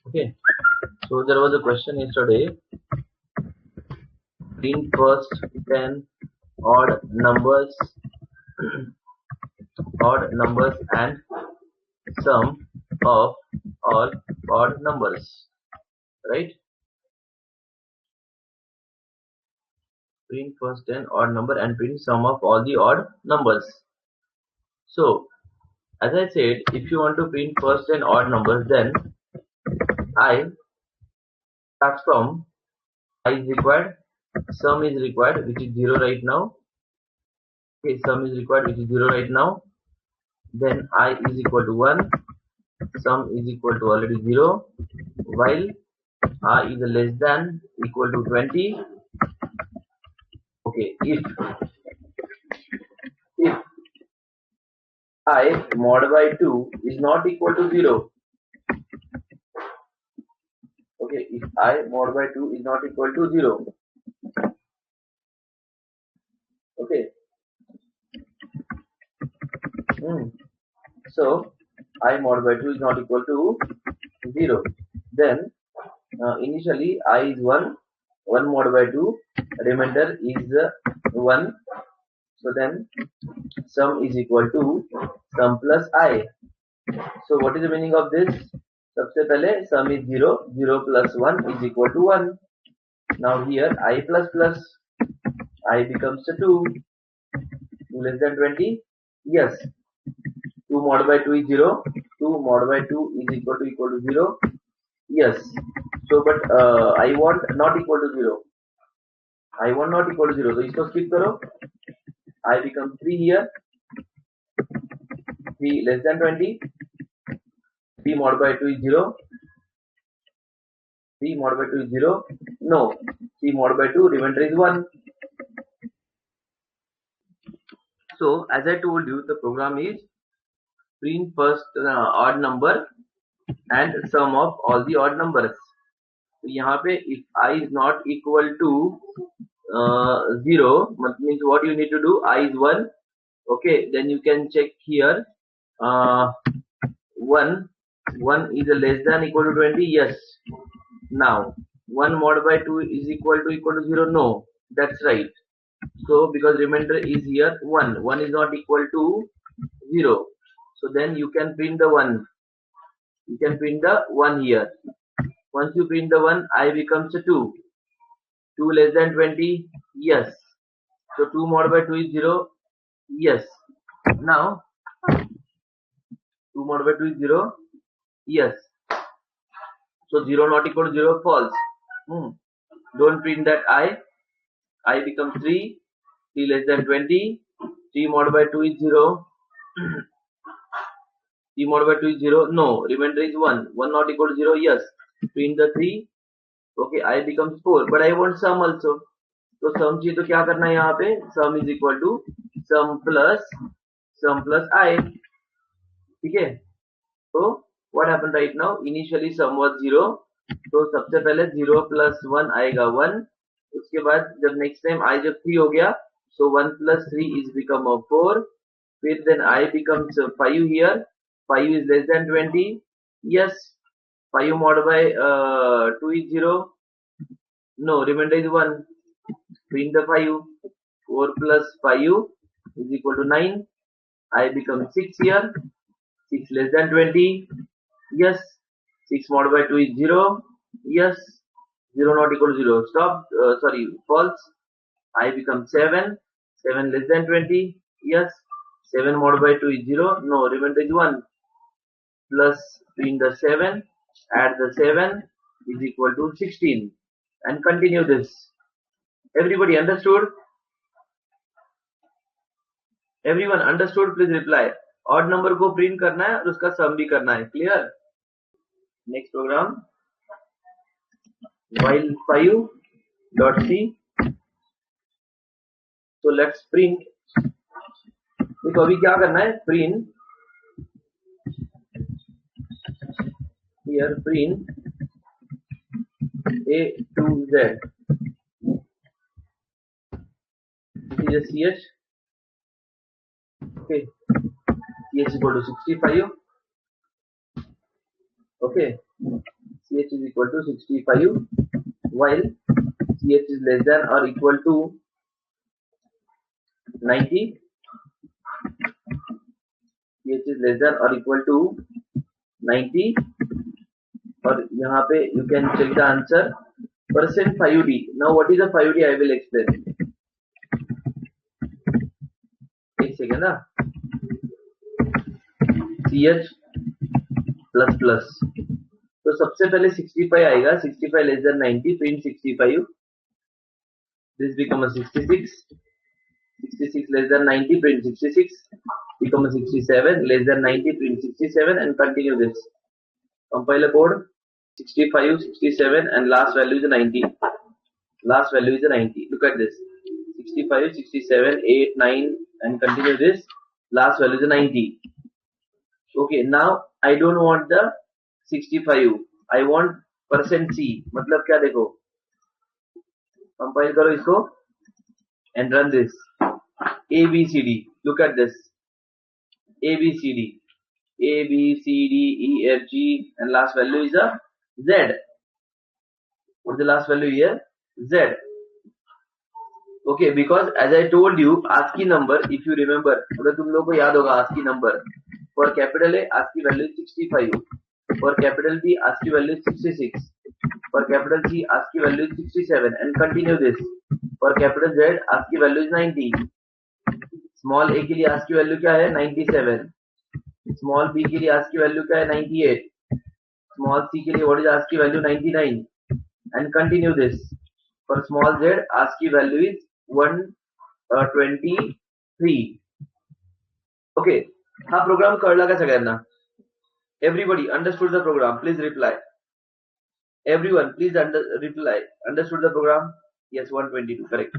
Okay, so there was a question yesterday: print first 10 odd numbers, odd numbers and sum of all odd numbers. Right? Print first 10 odd number and print sum of all the odd numbers. So, as I said, if you want to print first 10 odd numbers, then I starts from I is required, sum is required, which is 0 right now. Okay, sum is required, which is 0 right now. Then I is equal to 1, sum is equal to already 0, while I is less than equal to 20. Okay, if I mod by 2 is not equal to 0, okay, if I mod by 2 is not equal to 0, okay, so I mod by 2 is not equal to 0, then initially I is 1, 1 mod by 2, remainder is 1, so then sum is equal to sum plus I. So what is the meaning of this? सबसे पहले sum is 0, 0 plus 1 is equal to 1. Now here I plus plus, I becomes 2, 2 less than 20, yes, 2 mod by 2 is 0, 2 mod by 2 is equal to 0, yes. So but I want not equal to 0, I want not equal to 0, so इसको skip करो, I becomes 3 here, 3 less than 20, 3 mod by 2 is 0, 3 mod by 2 is 0, no, 3 mod by 2 remainder is 1. So as I told you, the program is print first odd number and sum of all the odd numbers. तो यहाँ पे if I is not equal to 0 means what you need to do, I is 1, okay, then you can check here, 1 is less than equal to 20, yes. Now 1 mod by 2 is equal to 0, no, that's right. So because remainder is here 1, 1 is not equal to 0, so then you can print the 1, you can print the 1 here. Once you print the 1, I becomes 2, 2 less than 20, yes, so 2 mod by 2 is 0, yes. Now 2 mod by 2 is 0, yes, so 0 not equal to 0, false. Don't print that I becomes 3, 3 less than 20, 3 mod by 2 is 0, 3 mod by 2 is 0, no, remainder is 1, 1 not equal to 0, yes, print the 3, okay, I becomes 4, but I want sum also, तो sum चाहिए तो क्या करना है यहाँ पे, sum is equal to sum plus I, ठीक है. So what happened right now, initially sum was 0, तो सबसे पहले 0 plus 1 आएगा 1, उसके बाद जब next time I जब 3 हो गया, so 1 plus 3 is become a 4, फिर then I becomes 5 here, 5 is less than 20, yes, 5 mod by 2 is 0, no, remainder is 1, print the 5, 4 plus 5 is equal to 9, I become 6 here, 6 less than 20, yes, 6 mod by 2 is 0, yes, 0 not equal to 0, stop, sorry, false, I become 7, 7 less than 20, yes, 7 mod by 2 is 0, no, remainder is 1, plus print the 7, add the 7 is equal to 16, and continue this. Everybody understood? Everyone understood? Please reply. Odd number को print करना है और उसका sum भी करना है. Clear? Next program. While 5.c. So let's print. देखो अभी क्या करना है? Print. Here print A to Z. This is a CH. Okay. CH equal to 65. Okay. ch is equal to 65 while ch is less than or equal to 90. ch is less than or equal to 90 और यहाँ पे you can check the answer percent 5d. Now what is the 5d? I will explain. एक second ना. ch plus plus तो सबसे पहले 65 आएगा. 65 less than 90. Print 65. This become 66. 66 less than 90. Print 66. Become 67 less than 90. Print 67 and continue this. Compile a code. 65, 67 and last value is 90. Last value is 90. Look at this. 65, 67, 8, 9 and continue this. Last value is 90. Okay, now I don't want the 65. I want percent C. मतलब क्या देखो. Compile करो इसको and run this. A, B, C, D. Look at this. A, B, C, D. A, B, C, D, E, F, G and last value is a Z. What's the last value here? Z. Okay, because as I told you, ASCII number, if you remember, अगर तुम लोगों को याद होगा ASCII number. For capital A, ASCII value is 65. For capital B, ASCII value is 66. For capital C, ASCII value is 67 and continue this. For capital Z, ASCII value is 90. Small a के लिए ASCII value क्या है? 97. Small b के लिए ASCII value क्या है? 98. Small c के लिए what is ASCII value? 99. And continue this. For small z, ASCII value is 123. Okay. हा प्रोग्राम कळला का सगळ्यांना? Everybody understood the program? Please reply. Everyone, please reply. Understood the program? Yes, 122. Correct.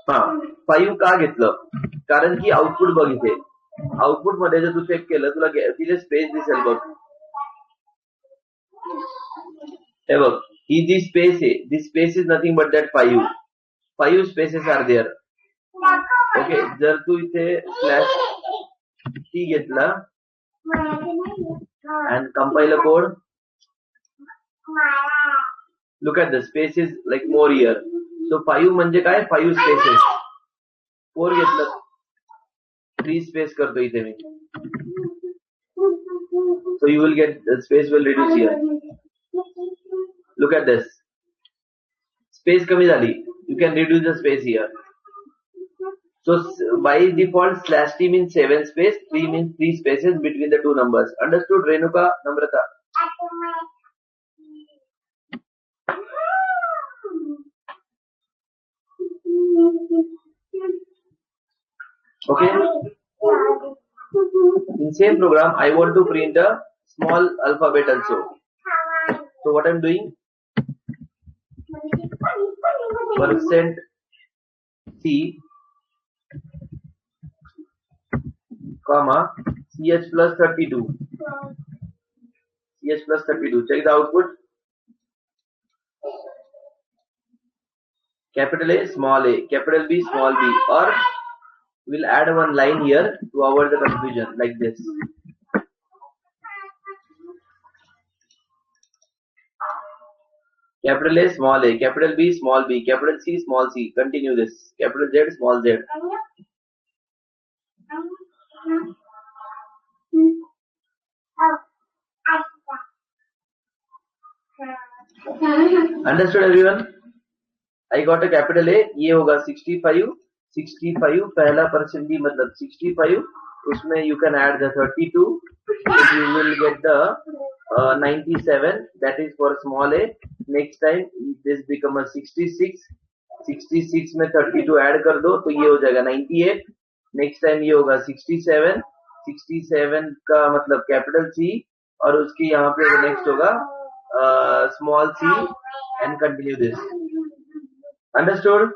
हा 5 का घेतलं? कारण की आउटपुट बघ इथे. आउटपुट मध्ये जर तू चेक केलं तुला तिथे स्पेस दिसेल बघ. हे बघ ही जी स्पेस आहे. This space is nothing but that 5 spaces are there. Okay, जर तू इथे स्लॅश टी घेतला and compile a code. Look at the space is like more here. So 5 म्हणजे काय? 5 spaces. 4 घेतलं 3 space करतो इथे मी. So you will get the space will reduce here. Look at this. Space कमी झाली. You can reduce the space here. So by default slash t means 7 space, 3 means 3 spaces between the two numbers. Understood, Renuka, Namrata? Okay. In same program, I want to print a small alphabet also. So what I'm doing? Percent C comma ch plus 32. ch plus 32. Check the output. Capital A, small a, capital B, small b, or we'll add one line here to avoid the confusion like this. Capital A, small a, capital B, small b, capital C, small c. Continue this. Capital Z, small z. Understood everyone? I got a capital A. ये होगा 65. 65 पहला percent B मतलब 65. उसमें you can add the 32. So you will get the 97. That is for small a. Next time this become a 66. 66 में 32 add कर दो तो ये हो जाएगा 98. Next time ये होगा 67. 67 का मतलब कैपिटल C और उसकी यहाँ पे नेक्स्ट होगा small c and continue this. Understood?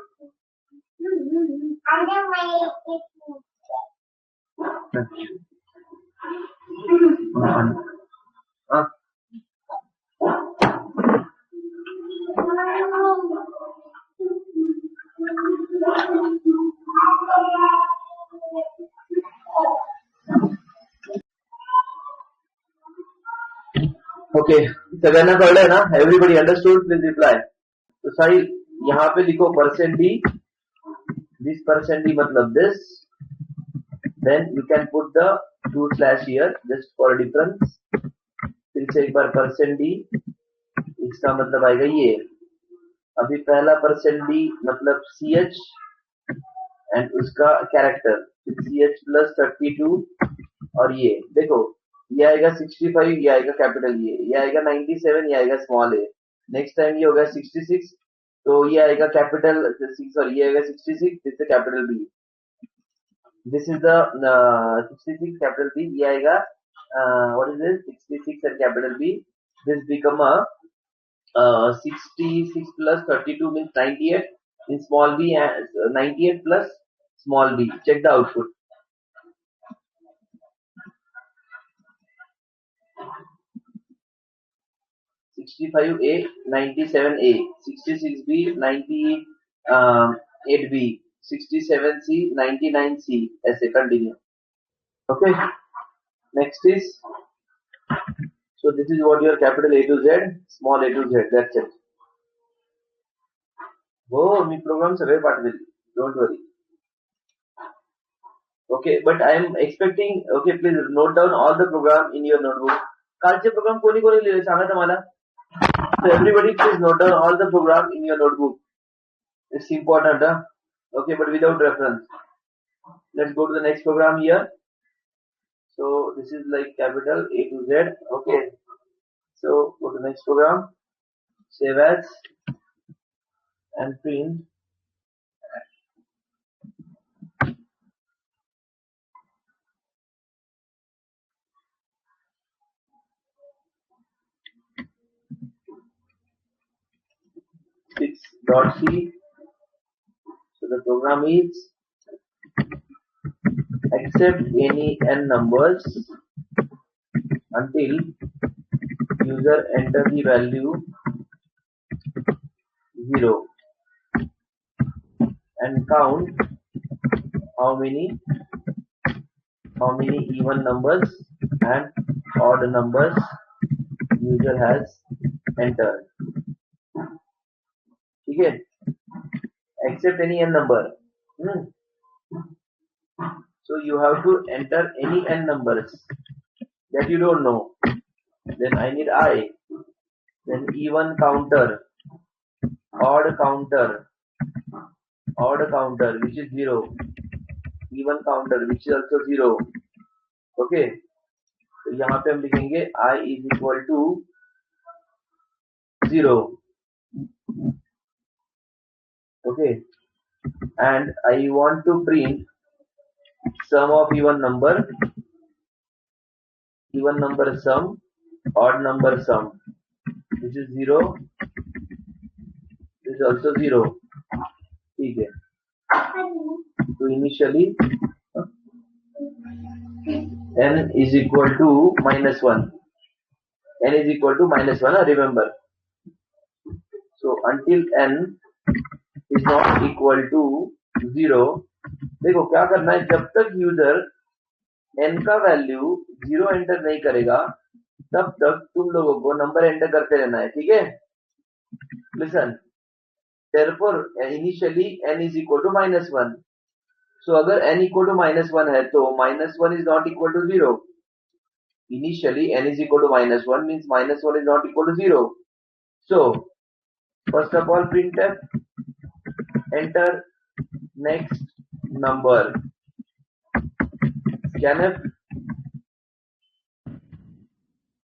Okay, सगळ्यांना कळलंय ना? Everybody understood? Please reply. तो साहिल यहाँ पे लिखो percent d, this percent d मतलब this, then you can put the 2 slash here just for difference. फिर से एक बार परसेंट डी, इसका मतलब आएगा ये. अभी पहला परसेंट डी मतलब सी एच एंड उसका कैरेक्टर सी एच प्लस 32, और ये देखो ये आएगा 65, ये आएगा कैपिटल ये आएगा 97, ये आएगा स्मॉल ए. नेक्स्ट टाइम ये होगा 66, तो ये आएगा कैपिटल, सॉरी ये आएगा 66, this is capital B. This is the 66 capital B, ये आएगा what is this 66 and capital B. This become a 66 plus 32 means 98 in small b, and 98 plus small b. Check the output. 65a, 97a, 66b, 98b, 67c, 99c. ऐसे continue. Okay. Next is, so this is what your capital A to Z, small a to Z. That's it. हो, मी programme सगळे पाठवेल. Don't worry. Okay, but I am expecting. Okay, please note down all the program in your notebook. कालचे programme कोणी कोणी लिहिले सांगा तर मला. So everybody please note down all the program in your notebook. It's important, huh? Okay, but without reference. Let's go to the next program here. So this is like capital A to Z. Okay. So go to the next program. Save as and print. .c. So the program is accept any n numbers until user enter the value 0 and count how many even numbers and odd numbers user has entered. ठीक है? Accept any n number. So you have to enter any n numbers that you don't know. Then I need I. Then even counter, odd counter which is 0, even counter which is also 0. Okay. तो यहाँ पे हम लिखेंगे I is equal to 0. Okay. And I want to print sum of even number sum, odd number sum. This is 0. This is also 0. ठीक है. So initially n is equal to -1. N is equal to -1. Remember. So until n is not equal to 0, देखो क्या करना है, जब तक user n का value 0 enter नहीं करेगा तब तक तुम लोगों को नंबर एंटर करते रहना है. ठीक है? Listen, therefore initially n is equal to -1. So अगर n equal to -1 है तो -1 is not equal to 0. Initially n is equal to -1 means -1 is not equal to 0. So first of all printf enter next number, scanf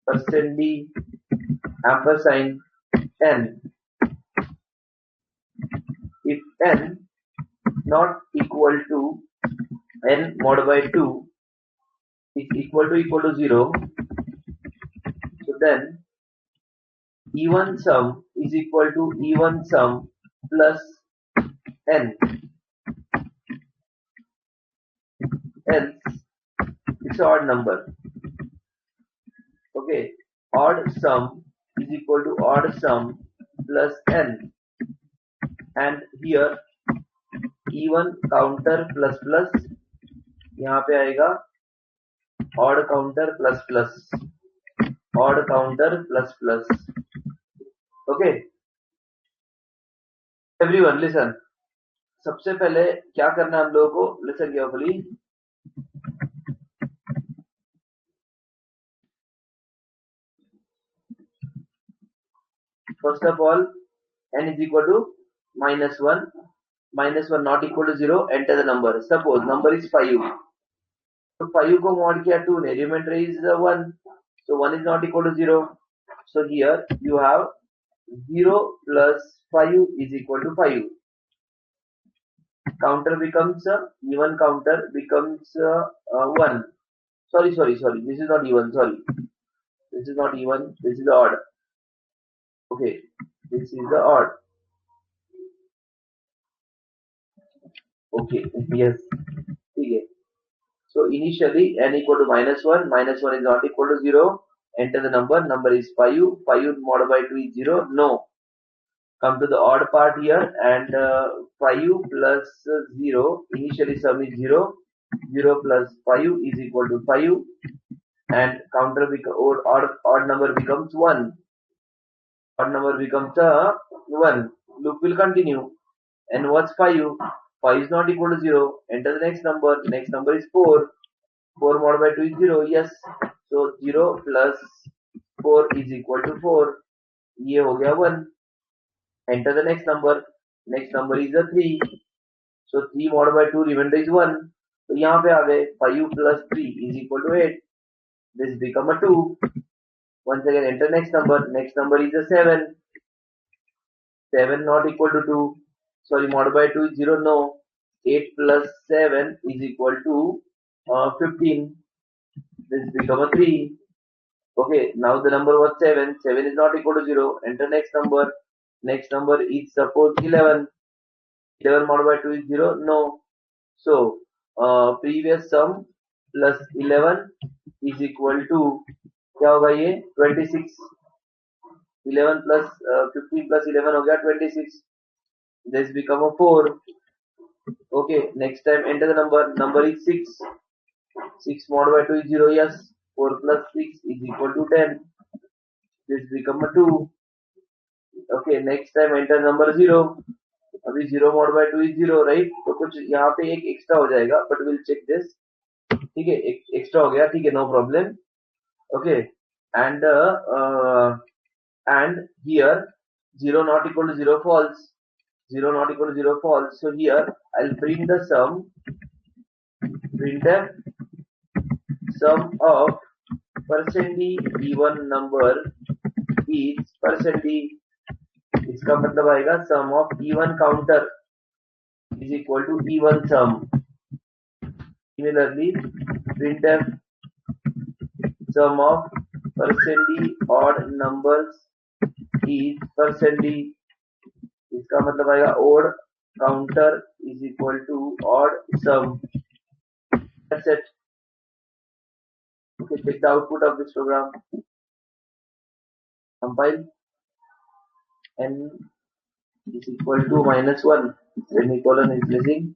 %d ampersand n. If n not equal to n mod by 2 is equal to 0, so then even sum is equal to even sum plus n, else it's odd number. Okay, odd sum is equal to odd sum plus n, and here even counter plus plus, यहाँ पे आएगा odd counter plus plus. odd counter plus plus. Okay, everyone listen. सबसे पहले क्या करना है हम लोगों को, listen carefully. First of all, n is equal to -1. -1 not equal to 0. Enter the number. Suppose number is 5. So 5 को mod किया 2 ने, remainder is 1. So 1 is not equal to 0. So here you have 0 plus 5 is equal to 5. Counter becomes even counter becomes 1. Sorry. This is not even. Sorry. This is not even. This is odd. Okay. This is the odd. Okay. Yes. Okay. So initially n equal to -1. -1 is not equal to 0. Enter the number. Number is 5. 5 mod by 2 is 0. No. Come to the odd part here, and 5 plus 0. Initially sum is 0. 0 plus 5 is equal to 5. And counter odd number becomes 1. Odd number becomes 1. Loop will continue. And what's 5? 5 is not equal to 0. Enter the next number. Next number is 4. 4 mod by 2 is 0. Yes. So 0 plus 4 is equal to 4. ये हो गया 1. Enter the next number. Next number is a 3. So 3 mod by 2 remainder is 1. तो यहाँ पे आ गए 5 plus 3 is equal to 8. This become a 2. Once again enter next number. Next number is a 7. 7 not equal to 2. Sorry, mod by 2 is 0. No. 8 plus 7 is equal to 15. This become a 3. Okay, now the number was 7. 7 is not equal to 0. Enter next number. Next number is suppose 11. 11 mod by 2 is 0. No. So previous sum plus 11 is equal to क्या होगा ये 26. 11 plus 15 plus 11 हो गया 26. This become a 4. Okay, next time enter the number. Number is 6. 6 mod by 2 is 0. Yes. 4 plus 6 is equal to 10. This become a 2. Okay, next time enter number 0. अभी 0 mod by 2 is 0, right? तो कुछ यहाँ पे एक extra हो जाएगा, but we'll check this. ठीक है, एक एक्स्ट्रा हो गया, ठीक है, no problem. Okay, and here 0 not equal to 0 false. 0 not equal to 0 false. So here I'll print the sum. Printf sum of % even number is %. इसका मतलब आएगा sum of even counter is equal to even sum. Similarly, printf sum of % odd numbers is %. इसका मतलब आएगा odd counter is equal to odd sum. That's it. Okay, check the output of this program. Compile. N is equal to -1. Semicolon is missing.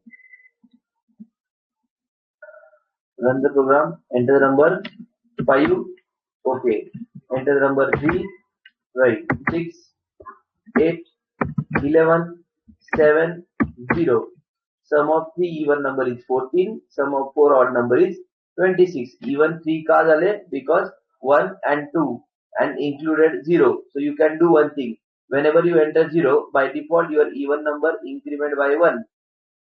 Run the program. Enter the number 5. Okay. Enter the number 3. Right. 6, 8, 11, 7, 0. Sum of 3 even number is 14. Sum of 4 odd number is 26. Even 3 का झाले because 1 and 2 and included 0. So you can do one thing. Whenever you enter 0, by default your even number increment by 1.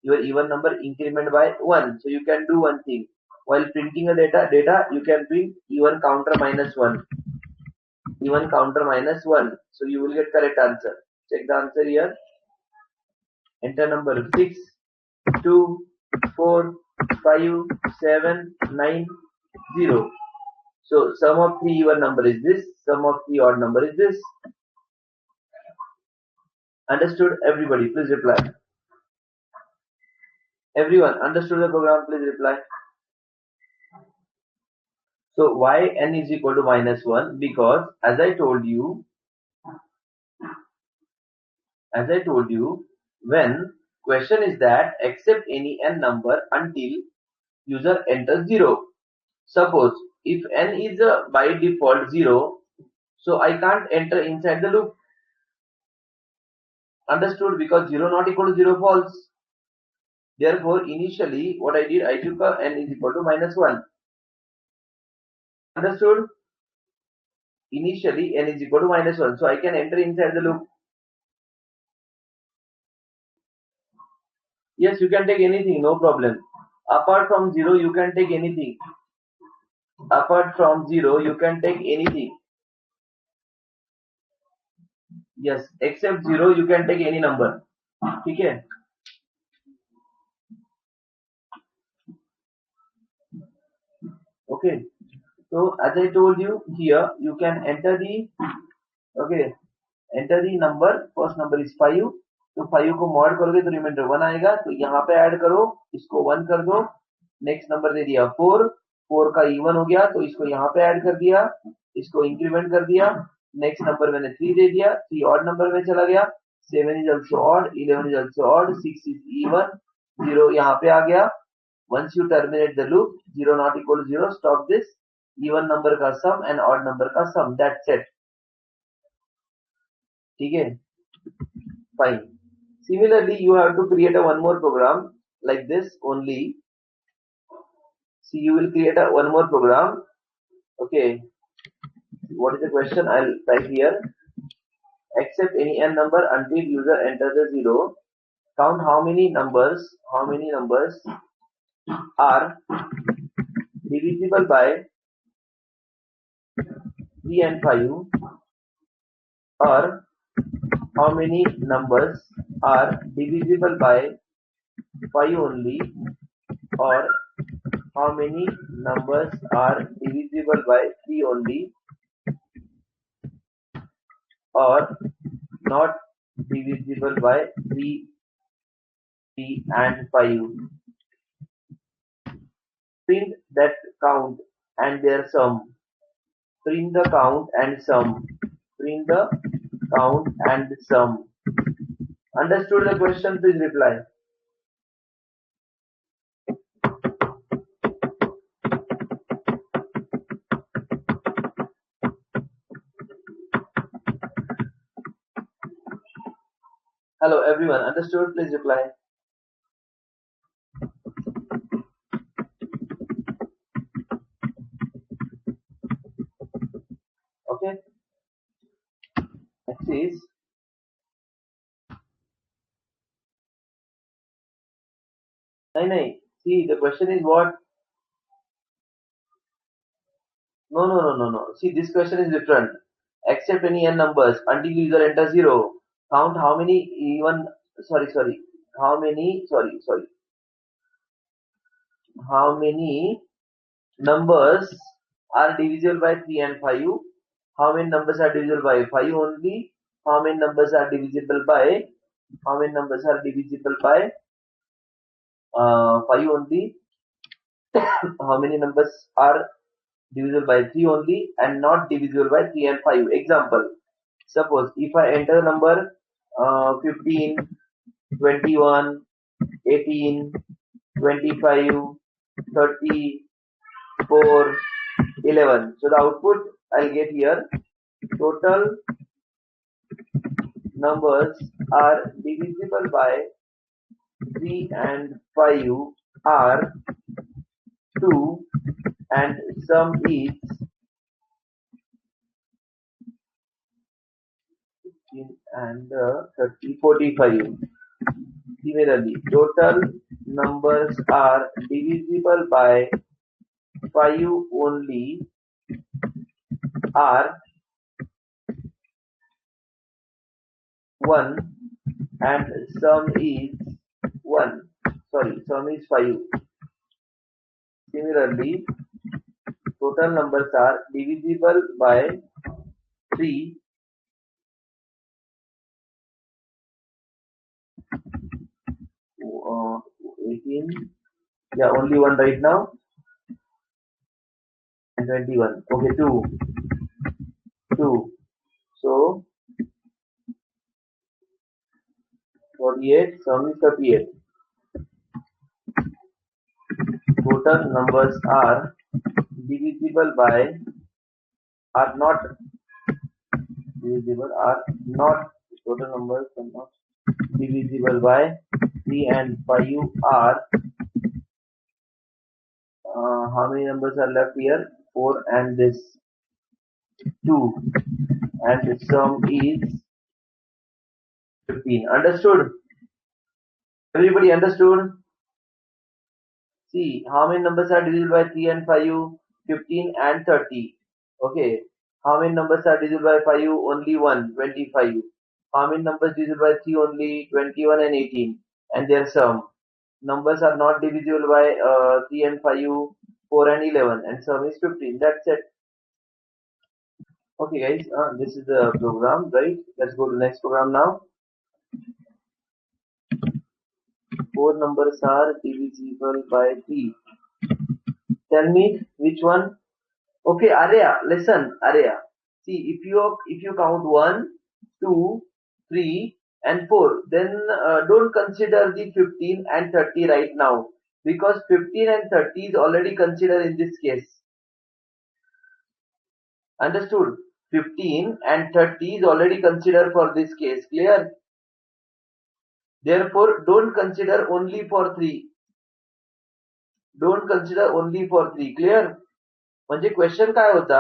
Your even number increment by 1. So you can do one thing. While printing a data you can print even counter -1. Even counter -1. So you will get correct answer. Check the answer here. Enter number 6, 2, 4, 5, 7, 9, 0. So sum of 3 even number is this. Sum of 3 odd number is this. Understood? Everybody, please reply. Everyone understood the program? Please reply. So why n is equal to -1? Because as I told you, when question is that accept any n number until user enters 0. Suppose if n is by default 0, So I can't enter inside the loop. Understood? Because 0 not equal to 0 false. Therefore, initially what I did, I took a n is equal to -1. Understood? Initially n is equal to -1. So I can enter inside the loop. Yes, you can take anything, no problem. Apart from 0, you can take anything. Apart from 0, you can take anything. Yes, except 0, you can take any number. ठीक है? Okay. So as I told you here, you can enter the enter the number. First number is 5. तो 5 को mod करोगे तो reminder 1 आएगा. तो यहाँ पे ऐड करो, इसको 1 कर दो. नेक्स्ट नंबर दे दिया 4. 4 का इवन हो गया तो इसको यहाँ पे ऐड कर दिया, इसको इंक्रीमेंट कर दिया. नेक्स्ट नंबर मैंने 3 दे दिया, 3 ऑड नंबर में चला गया. 7 is also odd, 11 is also odd, 6 is even, 0 यहाँ पे आ गया. Once you terminate the loop, 0 not equal to 0, stop this. Even number का sum and odd number का sum. That's it. ठीक है? Fine. Similarly, you have to create a one more program like this only. See, you will create a one more program. Okay. What is the question? I'll type here. Accept any n number until user enters the 0. Count how many numbers are divisible by 3 and 5, or how many numbers are divisible by 5 only, or how many numbers are divisible by 3 only, or not divisible by 3 and 5. Print that count and their sum. Print the count and sum. Print the count and sum. Understood the question? Please reply. Hello everyone. Understood? Please reply. Okay. Next is no. See, the question is what? No. See, this question is different. Accept any n numbers until user enters 0. Count how many even. Sorry. How many? Sorry. How many numbers are divisible by 3 and 5? How many numbers are divisible by 5 only? How many numbers are divisible by 5 only? How many numbers are divisible by 3 only and not divisible by 3 and 5? Example, suppose if I enter number 15, 21, 18, 25, 30, 4, 11. So the output I'll get here, total numbers are divisible by 3 and 5 are 2 and sum is 15 and 30, 45. Similarly, total numbers are divisible by 5 only are 1 and sum is 1. Sorry, sum is 5. Similarly, total numbers are divisible by 3 18, yeah, only one right now, and 21. Okay, 2. So 48, sum is 38. Total numbers are divisible by, are not divisible are not total numbers are not divisible by 3 and 5 are how many numbers are left here? 4 and this 2, and the sum is 15. Understood? Everybody understood? See, how many numbers are divisible by 3 and 5? 15 and 30. Okay. How many numbers are divisible by 5? Only one, 25. How many numbers divisible by 3? Only 21 and 18. And their sum. Numbers are not divisible by 3 and 5, 4 and 11. And sum is 15. That's it. Okay guys, this is the program, right? Let's go to next program now. 4 numbers are divisible by 3. Tell me which one. Okay, Arya, listen, Arya. See, if you count 1, 2, 3, and 4, then don't consider the 15 and 30 right now, because 15 and 30 is already considered in this case. Understood? 15 and 30 is already considered for this case. Clear? Therefore, don't consider only for 3. Don't consider only for 3. Clear? म्हणजे question काय होता,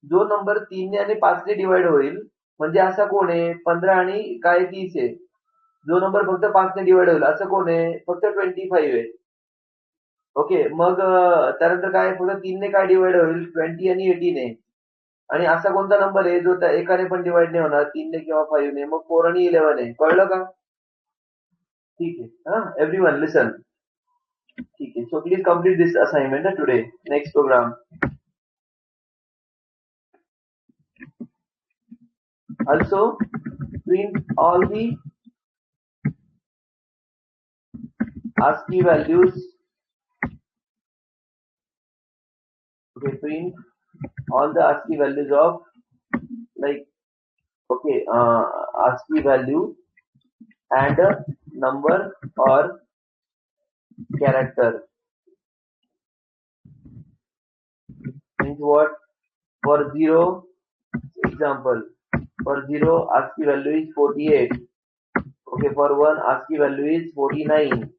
जो number 3 ने आणि 5 ने divide होईल, म्हणजे असा कोण आहे 15 आणि काय 30 आहे. जो नंबर फक्त 5 ने डिवाइड होईल असं कोण आहे, फक्त 25 आहे. ओके, मग त्यानंतर काय फक्त 3 ने काय डिवाइड होईल, 20 आणि 18 आहे. आणि असा कोणता नंबर आहे जो त्या एकाने पण डिवाइड नाही होणार, 3 ने किंवा 5 ने, मग 4 आणि 11 आहे. कळलं का? ठीक आहे. हा, एव्हरीवन लिसन. ठीक आहे. So please complete this assignment today. Next program. Also print all the ASCII values. Okay, print all the ASCII values of, like, okay, ASCII value and a number or character. Means what? For 0, example, for 0 ASCII value is 48. Okay, for 1 ASCII value is 49.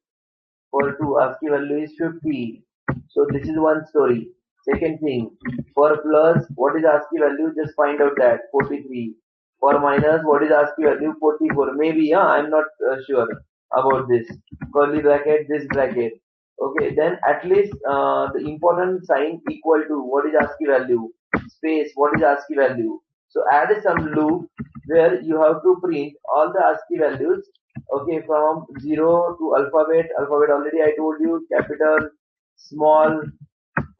For 2 ASCII value is 50. So this is one story. Second thing, for plus, what is ASCII value? Just find out that 43. For minus, what is ASCII value? 44. Maybe, yeah, I'm not sure about this. Curly bracket, this bracket. Okay, then at least the important sign equal to, what is ASCII value? Space, what is ASCII value? So add some loop where you have to print all the ASCII values. Okay, from 0 to alphabet. Alphabet already I told you, capital, small.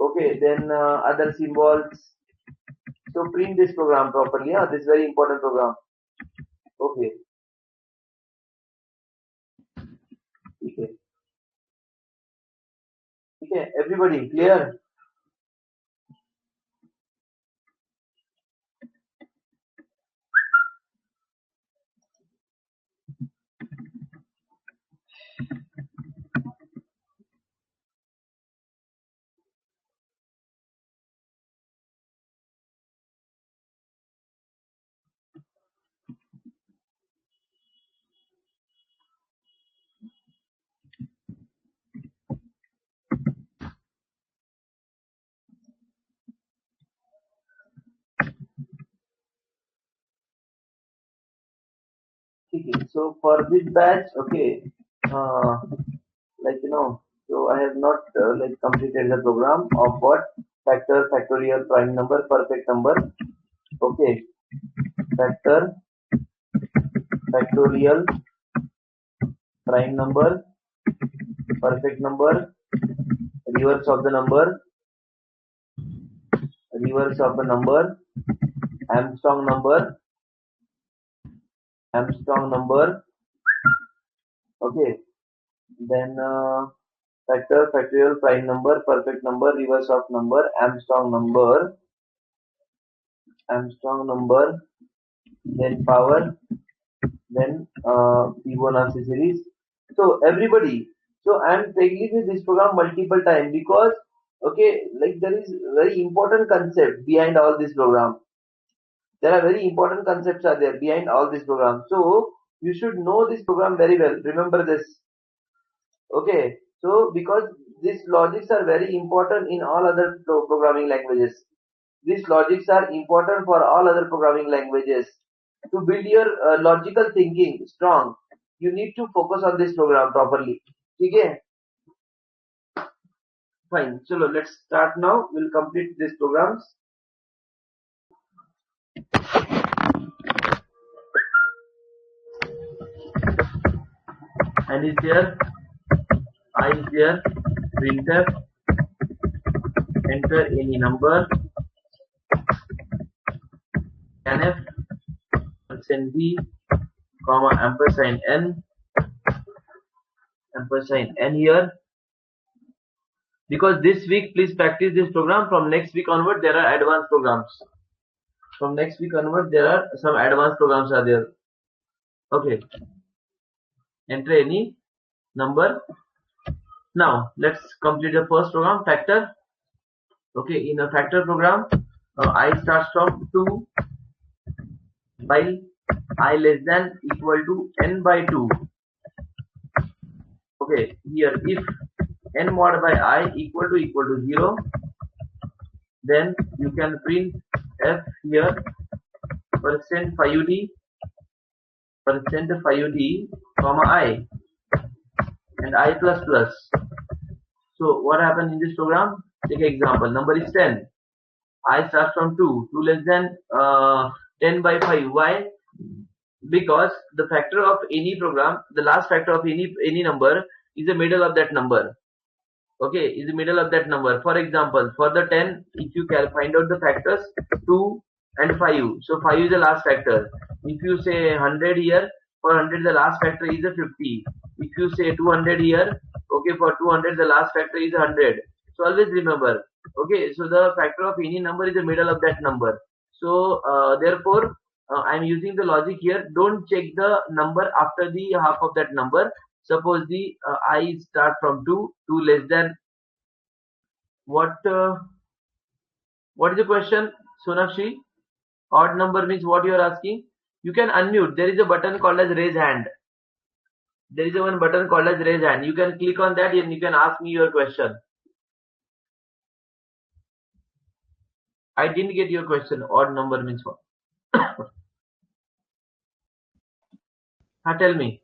Okay, then other symbols. So print this program properly. Yeah, this is very important program. Okay. Okay. Okay, everybody clear? Okay, so for this batch, okay, like so I have not like completed the program of what, factor, factorial, prime number, perfect number. Okay, factor, factorial, prime number, perfect number, reverse of the number, reverse of the number, Armstrong number, Armstrong number. Okay, then factor, factorial, prime number, perfect number, reverse of number, Armstrong number, Armstrong number, then power, then Fibonacci series. So everybody, so I'm taking this program multiple times because, okay, like there is very important concept behind all this program. There are very important concepts are there behind all this program. So you should know this program very well. Remember this. Okay. So because these logics are very important in all other programming languages. These logics are important for all other programming languages. To build your logical thinking strong, you need to focus on this program properly. Okay? Fine. So let's start now. We'll complete these programs. And is there, I is there, printf, enter any number, scanf, %b, comma, ampersand n here. Because this week, please practice this program. From next week onward, there are advanced programs. From next week onward, there are some advanced programs are there. Okay. Enter any number. Now, let's complete the first program, factor. Okay, in a factor program, I starts from 2 by I less than equal to n by 2. Okay, here if n mod by I equal to 0, then you can print f here %5d comma I and I plus plus. So what happened in this program? Take an example. Number is 10. I start from 2 less than 10 by 5. Why? Because the factor of any program, the last factor of any number is the middle of that number. Okay, is the middle of that number. For example, for the 10, if you can find out the factors 2 and 5, so 5 is the last factor. If you say 100 here, for 100 the last factor is a 50. If you say 200 here, okay, for 200 the last factor is 100. So always remember, okay, so the factor of any number is the middle of that number. So therefore, I'm using the logic here. Don't check the number after the half of that number. Suppose the I start from 2 less than what is the question, Sonakshi? Odd number means what you are asking? You can unmute. There is a button called as raise hand. There is one button called as raise hand. You can click on that and you can ask me your question. I didn't get your question. Odd number means what? Tell me.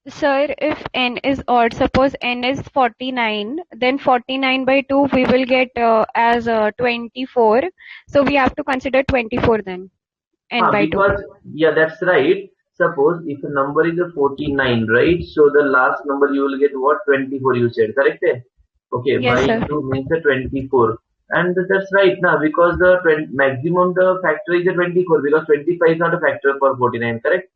Sir, if n is odd, suppose n is 49, then 49 by 2 we will get as 24. So we have to consider 24 then, n by 2. Because, yeah, that's right. Suppose if a number is a 49, right? So the last number you will get what? 24 you said, correct? Okay, Yes, by sir. 2 means a 24. And that's right now because the maximum the factor is a 24 because 25 is not a factor for 49, correct?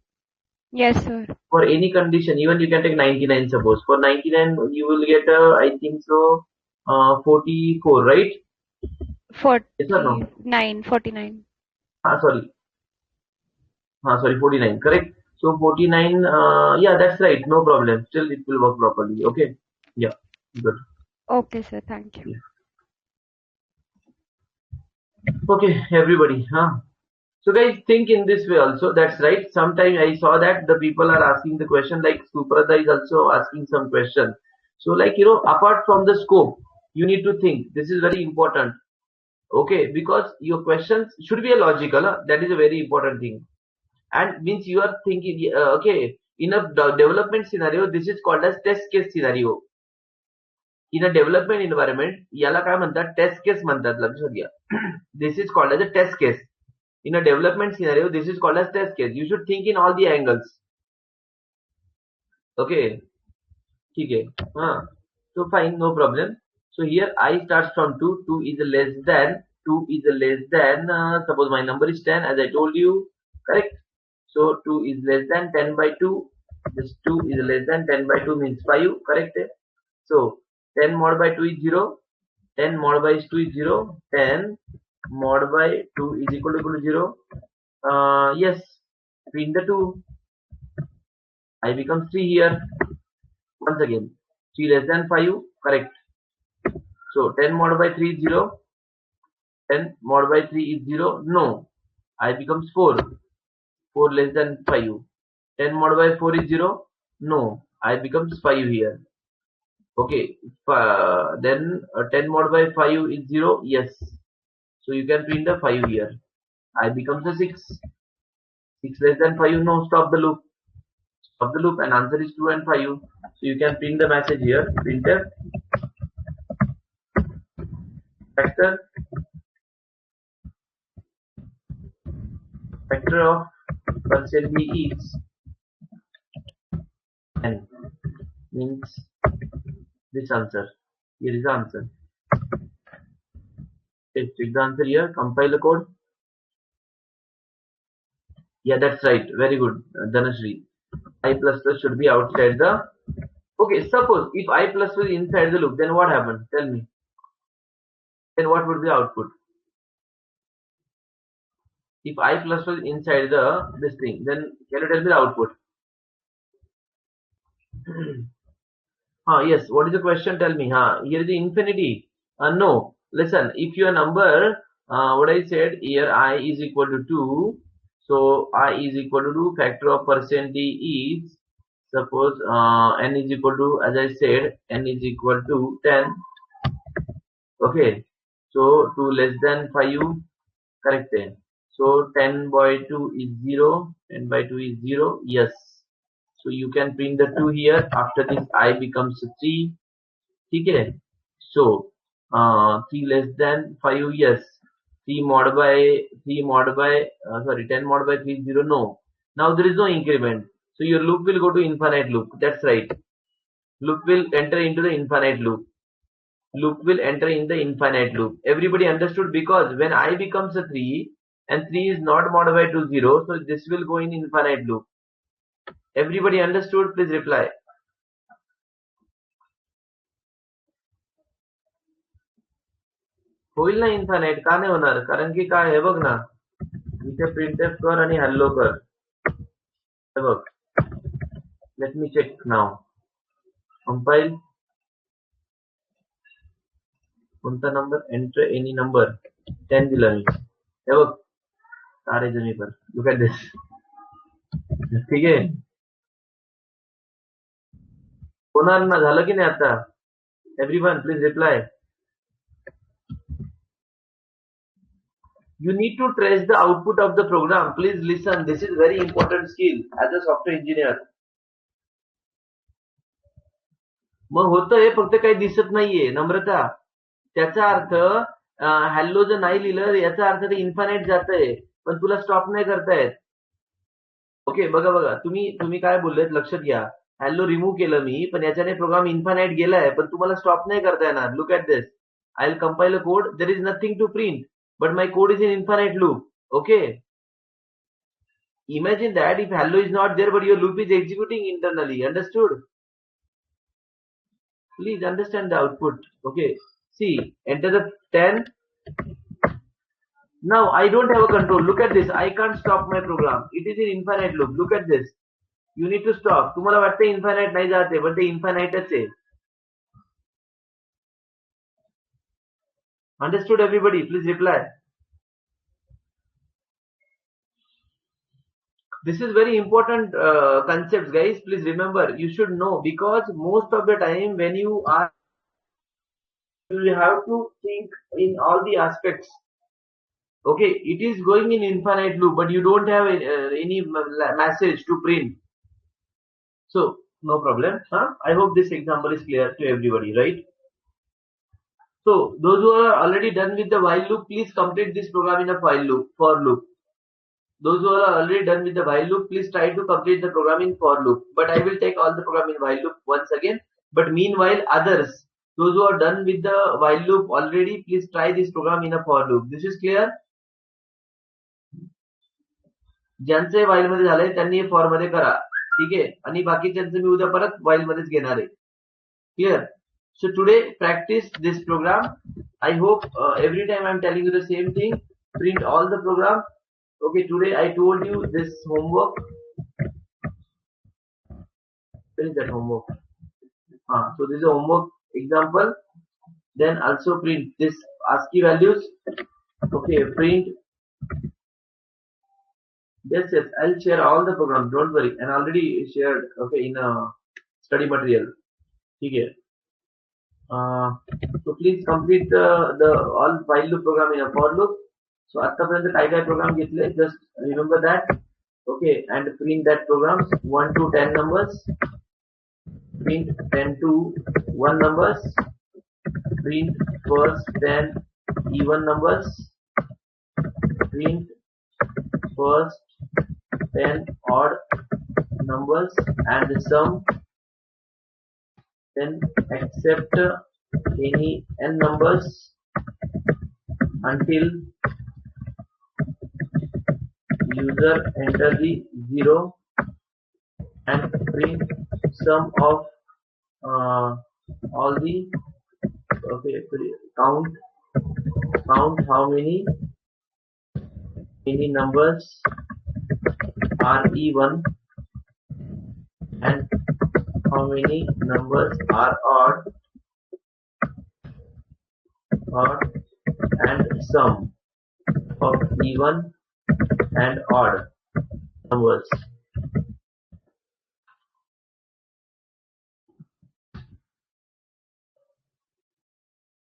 Yes, sir. For any condition, even you can take 99 suppose. For 99 you will get I think so 44, right? 49, 49. Sorry. Sorry, 49, correct? So 49, yeah, that's right, no problem. Still it will work properly, okay? Yeah, good. Okay, sir, thank you. Yeah. Okay, everybody, So guys, think in this way also, that's right. Sometimes I saw that the people are asking the question like Suprada is also asking some question. So like, apart from the scope, you need to think. This is very important. Okay, because your questions should be a logical, that is a very important thing. And means you are thinking, okay, in a development scenario, this is called as test case scenario. In a development environment, याला काय म्हणतात test case म्हणतात लक्षात घ्या. This is called as a test case. In a development scenario, this is called as test case. You should think in all the angles. Okay, ठीक है. So fine, no problem. So here I starts from 2. 2 is less than. 2 is less than. Suppose my number is 10, as I told you, correct? So 2 is less than 10 by 2. This 2 is less than 10 by 2 means 5, correct? So 10 mod by 2 is 0. 10 mod by 2 is 0. 10 mod by 2 is equal to 0. Yes, between the 2, I becomes 3 here. Once again, 3 less than 5, correct? So 10 mod by 3 is 0. 10 mod by 3 is 0. No. I becomes 4. 4 less than 5. 10 mod by 4 is 0. No. I becomes 5 here. Okay. Then 10 mod by 5 is 0. Yes. So you can print the 5 here. I becomes a 6. 6 less than 5. No. Stop the loop. Stop the loop and answer is 2 and 5. So you can print the message here. Printf factor of percent b is n, means this answer. Here is the answer. Okay, check the answer here. Compile the code. Yeah, that's right. Very good, Dhanashree. I plus plus should be outside the. Okay, suppose if I plus plus is inside the loop, then what happens? Tell me. Then what would be the output? If I plus plus is inside the this thing, then can you tell me the output? Yes. What is the question? Tell me. Here is the infinity. No. Listen. If your number, what I said here, I is equal to 2. So I is equal to 2. Factor of percent d is, suppose n is equal to, as I said, n is equal to 10. Okay. So 2 less than 5. Correct. So 10 by 2 is 0. 10 by 2 is 0. Yes. So you can print the 2 here. After this, I becomes 3. Okay. So 3 less than 5. Yes. 3 mod by 3 mod by sorry 10 mod by 3 is 0. No. Now there is no increment. So your loop will go to infinite loop. That's right. Loop will enter into the infinite loop. Loop will enter in the infinite loop. Everybody understood, because when I becomes a 3 and 3 is not modified to 0, so this will go in infinite loop. Everybody understood? Please reply. होईल ना infinite, का नाही होणार? कारण की काय आहे बघ ना, इथे प्रिंटफ कर आणि हॅलो कर. हे बघ, लेट मी चेक नाव. कंपाईल. कोणता नंबर? Enter any number. 10 दिला मी. हे बघ, तारे जमी पर. Look at this. ठीक आहे. होणार ना? झालं की नाही आता? Everyone please reply. You need to trace the output of the program. Please listen. This is very important skill as a software engineer. मग होतंय, फक्त काही दिसत नाहीये. नम्रता, त्याचा अर्थ हॅलो जर नाही लिहिलं, याचा अर्थ ते इन्फानाइट जातंय, पण तुला स्टॉप नाही करतायत. ओके, बघा बघा, तुम्ही काय बोललेत लक्षात घ्या. हॅलो रिमूव्ह केलं मी, पण याच्याने प्रोग्राम इन्फानाइट गेलाय, पण तुम्हाला स्टॉप नाही करता येणार. Look at this. I will compile a code. There is nothing to print, but my code is in infinite loop. Okay. Imagine that if hello is not there, but your loop is executing internally. Understood? Please understand the output. Okay. See, enter the 10. Now I don't have a control. Look at this. I can't stop my program. It is in infinite loop. Look at this. You need to stop. तुम्हाला वाटतं infinite नाही जाते, but ते infiniteच आहे. Understood everybody? Please reply. This is very important concepts, guys. Please remember, you should know, because most of the time when you are, you have to think in all the aspects. Okay, it is going in infinite loop, but you don't have any message to print. So no problem. I hope this example is clear to everybody, right? So those who are already done with the while loop, please complete this program in a for loop. Those who are already done with the while loop, please try to complete the program in for loop. But I will take all the program in while loop once again. But meanwhile, others, those who are done with the while loop already, please try this program in a for loop. This is clear? ज्यांचे while मध्ये झालंय त्यांनी for मध्ये करा. ठीक आहे? आणि बाकीच्यांचं मी उद्या परत while मध्येच घेणार आहे. Clear? So today practice this program. I hope every time I'm telling you the same thing. Print all the program. Okay, today I told you this homework. Where is that homework? So this is a homework example. Then also print this ASCII values. Okay, print. Yes, yes, I'll share all the programs. Don't worry. And already shared. Okay, in study material. Okay. So please complete the all while loop program in a for loop. So आतापर्यंत काय काय program घेतले? Just remember that. Okay, and print that programs 1 to 10 numbers. Print 10 to 1 numbers. Print first 10 even numbers. Print first 10 odd numbers and the sum. Then accept any n numbers until user enter the 0 and print sum of all the okay count how many numbers are even and how many numbers are odd and sum of even and odd numbers.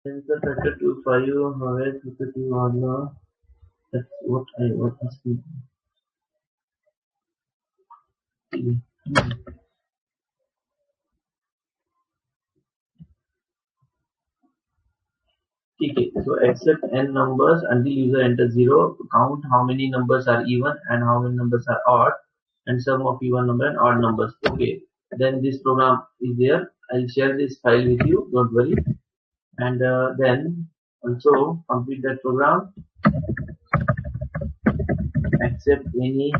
Enter 32 5 however 32 1 that's what I was thinking. Okay, so accept n numbers until user enters 0. Count how many numbers are even and how many numbers are odd, and sum of even number and odd numbers. Okay, then this program is there. I'll share this file with you. Don't worry. And then also complete that program. Accept any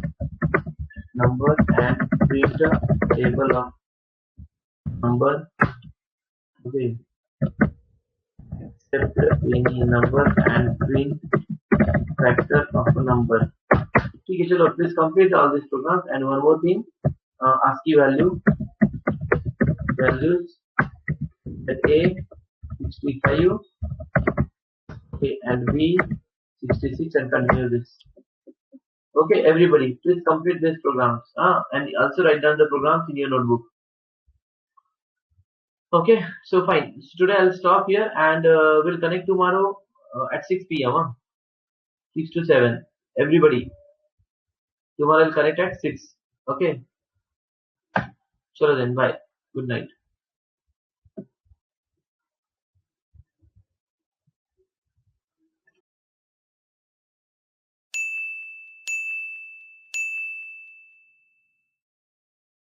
number and print a table of number. Okay, accept any number and print factor of a number. ठीक है चलो please complete all these programs and one more thing ASCII values at A 65 okay and B 66 and continue this. Okay everybody please complete these programs and also write down the programs in your notebook. Okay so fine so today I'll stop here and we'll connect tomorrow at 6 p.m. 6 to 7 everybody. Tomorrow I'll connect at 6. Okay. Chalo then, bye. Good night.